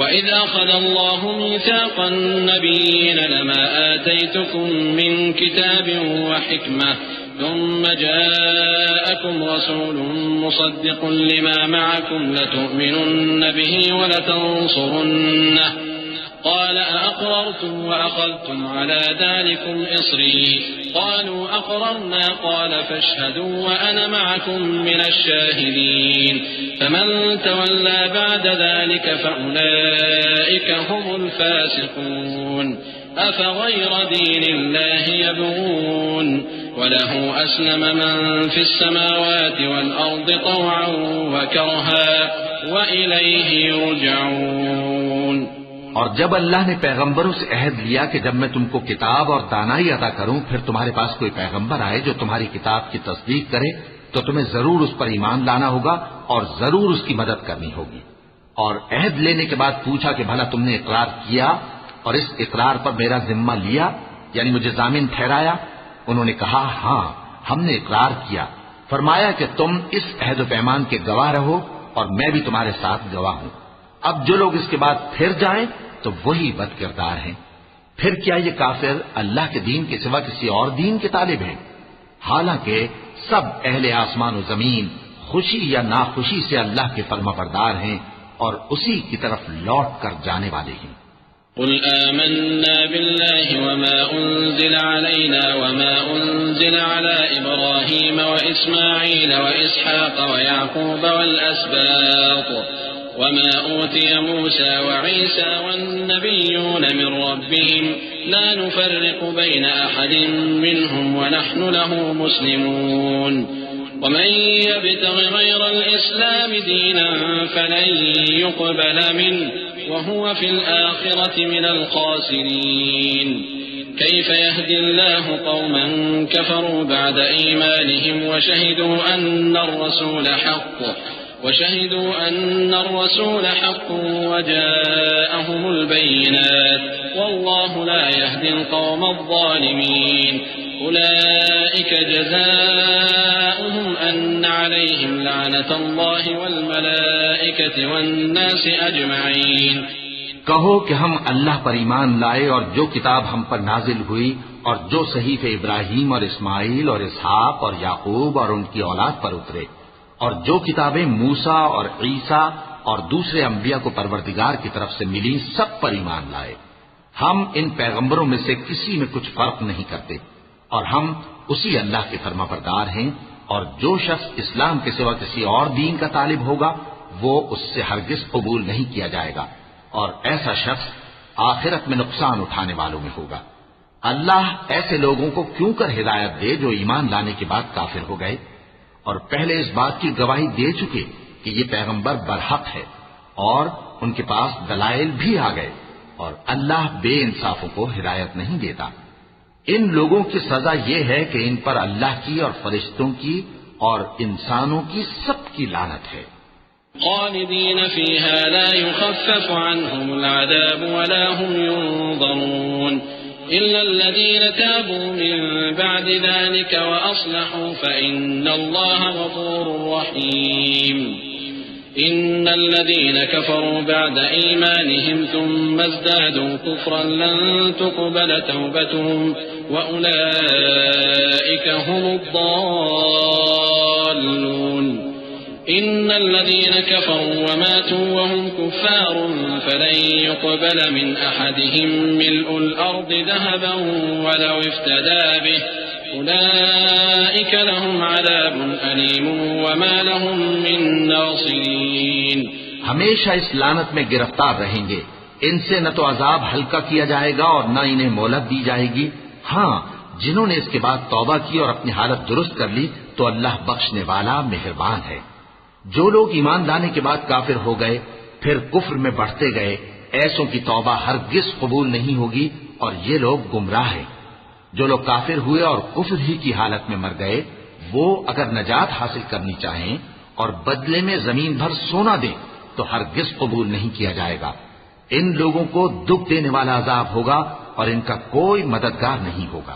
وَإِذْ أَخَذَ اللَّهُ مِيثَاقَ النَّبِيِّينَ لَمَا آتَيْتُكُم مِّن كِتَابٍ وَحِكْمَةٍ ثُمَّ جَاءَكُمْ رَسُولٌ مُّصَدِّقٌ لِّمَا مَعَكُمْ لَتُؤْمِنُنَّ بِهِ وَلَتَنصُرُنَّهُ قال أأقررتم وأخذتم على ذلكم إصري قالوا أقررنا قال فاشهدوا وأنا معكم من الشاهدين فمن تولى بعد ذلك فأولئك هم الفاسقون أفغير دين الله يبغون وله أسلم من في السماوات والأرض طوعا وكرها وإليه يرجعون. اور جب اللہ نے پیغمبروں سے عہد لیا کہ جب میں تم کو کتاب اور دانائی عطا کروں پھر تمہارے پاس کوئی پیغمبر آئے جو تمہاری کتاب کی تصدیق کرے تو تمہیں ضرور اس پر ایمان لانا ہوگا اور ضرور اس کی مدد کرنی ہوگی. اور عہد لینے کے بعد پوچھا کہ بھلا تم نے اقرار کیا اور اس اقرار پر میرا ذمہ لیا یعنی مجھے ضامن ٹھہرایا؟ انہوں نے کہا ہاں ہم نے اقرار کیا. فرمایا کہ تم اس عہد و پیمان کے گواہ رہو اور میں بھی تمہارے ساتھ گواہ ہوں. اب جو لوگ اس کے بعد پھر جائیں تو وہی بد کردار ہیں. پھر کیا یہ کافر اللہ کے دین کے سوا کسی اور دین کے طالب ہیں؟ حالانکہ سب اہل آسمان و زمین خوشی یا ناخوشی سے اللہ کے فرما بردار ہیں اور اسی کی طرف لوٹ کر جانے والے ہیں. قل آمنا بالله وما أنزل علينا وما أنزل على إبراهيم وإسماعيل وإسحاق ويعقوب والأسباط وما أوتي موسى وعيسى والنبيون من ربهم لا نفرق بين أحد منهم ونحن له مسلمون ومن يبتغ غير الإسلام دينا فلن يقبل منه وهو في الآخرة من الخاسرين. كيف يهدي الله قوما كفروا بعد إيمانهم وشهدوا أن الرسول حق وجاءهم البينات والله لا يهدي القوم الظالمين. أولئك جزاؤهم أن عليهم لعنة الله والملائكة والناس أجمعين. کہو کہ ہم اللہ پر ایمان لائے اور جو کتاب ہم پر نازل ہوئی اور جو صحیفے ابراہیم اور اسماعیل اور اسحاق اور یعقوب اور ان کی اولاد پر اترے اور جو کتابیں موسیٰ اور عیسیٰ اور دوسرے انبیاء کو پروردگار کی طرف سے ملی سب پر ایمان لائے. ہم ان پیغمبروں میں سے کسی میں کچھ فرق نہیں کرتے اور ہم اسی اللہ کے فرما بردار ہیں. اور جو شخص اسلام کے سوا کسی اور دین کا طالب ہوگا وہ اس سے ہرگز قبول نہیں کیا جائے گا اور ایسا شخص آخرت میں نقصان اٹھانے والوں میں ہوگا. اللہ ایسے لوگوں کو کیوں کر ہدایت دے جو ایمان لانے کے بعد کافر ہو گئے اور پہلے اس بات کی گواہی دے چکے کہ یہ پیغمبر برحق ہے اور ان کے پاس دلائل بھی آ گئے اور اللہ بے انصافوں کو ہدایت نہیں دیتا. ان لوگوں کی سزا یہ ہے کہ ان پر اللہ کی اور فرشتوں کی اور انسانوں کی سب کی لعنت ہے. خالدین فیہا لا یخفف عنہم العذاب ولا هم ينظرون إلا الذين تابوا من بعد ذلك وأصلحوا فإن الله غفور رحيم. إن الذين كفروا بعد إيمانهم ثم ازدادوا كفرا لن تقبل توبتهم وأولئك هم الضالون. إن الذين كفروا وماتوا وهم كفار فلن يقبل من أحدهم ملء الأرض ذهبا ولو افتدى به أولئك لهم عذاب أليم وما لهم من ناصرين. ہمیشہ اس لعنت میں گرفتار رہیں گے. ان سے نہ تو عذاب ہلکا کیا جائے گا اور نہ انہیں مہلت دی جائے گی. ہاں جنہوں نے اس کے بعد توبہ کی اور اپنی حالت درست کر لی تو اللہ بخشنے والا مہربان ہے. جو لوگ ایمان لانے کے بعد کافر ہو گئے پھر کفر میں بڑھتے گئے ایسوں کی توبہ ہرگز قبول نہیں ہوگی اور یہ لوگ گمراہ ہیں. جو لوگ کافر ہوئے اور کفر ہی کی حالت میں مر گئے وہ اگر نجات حاصل کرنی چاہیں اور بدلے میں زمین بھر سونا دیں تو ہرگز قبول نہیں کیا جائے گا. ان لوگوں کو دکھ دینے والا عذاب ہوگا اور ان کا کوئی مددگار نہیں ہوگا.